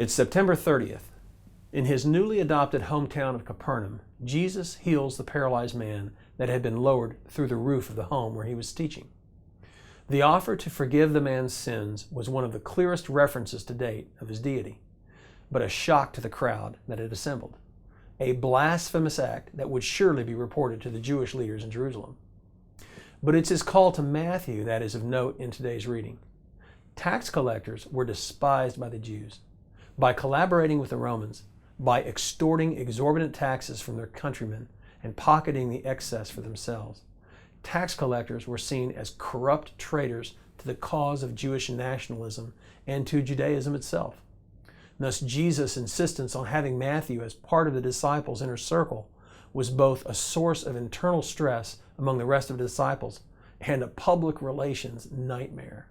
It's September 30th. In his newly adopted hometown of Capernaum, Jesus heals the paralyzed man that had been lowered through the roof of the home where he was teaching. The offer to forgive the man's sins was one of the clearest references to date of his deity, but a shock to the crowd that had assembled. A blasphemous act that would surely be reported to the Jewish leaders in Jerusalem. But it's his call to Matthew that is of note in today's reading. Tax collectors were despised by the Jews. By collaborating with the Romans, by extorting exorbitant taxes from their countrymen and pocketing the excess for themselves, tax collectors were seen as corrupt traitors to the cause of Jewish nationalism and to Judaism itself. Thus, Jesus' insistence on having Matthew as part of the disciples' inner circle was both a source of internal stress among the rest of the disciples and a public relations nightmare.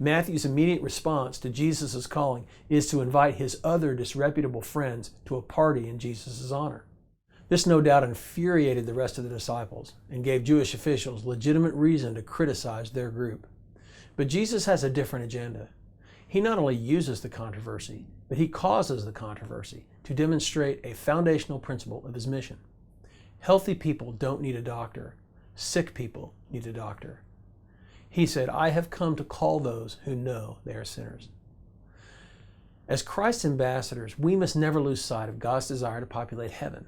Matthew's immediate response to Jesus' calling is to invite his other disreputable friends to a party in Jesus' honor. This no doubt infuriated the rest of the disciples and gave Jewish officials legitimate reason to criticize their group. But Jesus has a different agenda. He not only uses the controversy, but he causes the controversy to demonstrate a foundational principle of his mission. Healthy people don't need a doctor. Sick people need a doctor. He said, "I have come to call those who know they are sinners." As Christ's ambassadors, we must never lose sight of God's desire to populate heaven.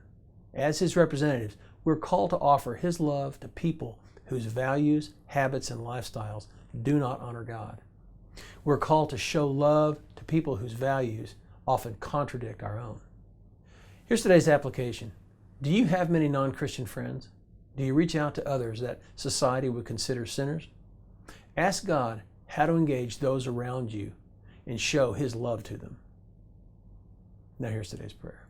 As his representatives, we're called to offer his love to people whose values, habits, and lifestyles do not honor God. We're called to show love to people whose values often contradict our own. Here's today's application. Do you have many non-Christian friends? Do you reach out to others that society would consider sinners? Ask God how to engage those around you and show his love to them. Now here's today's prayer.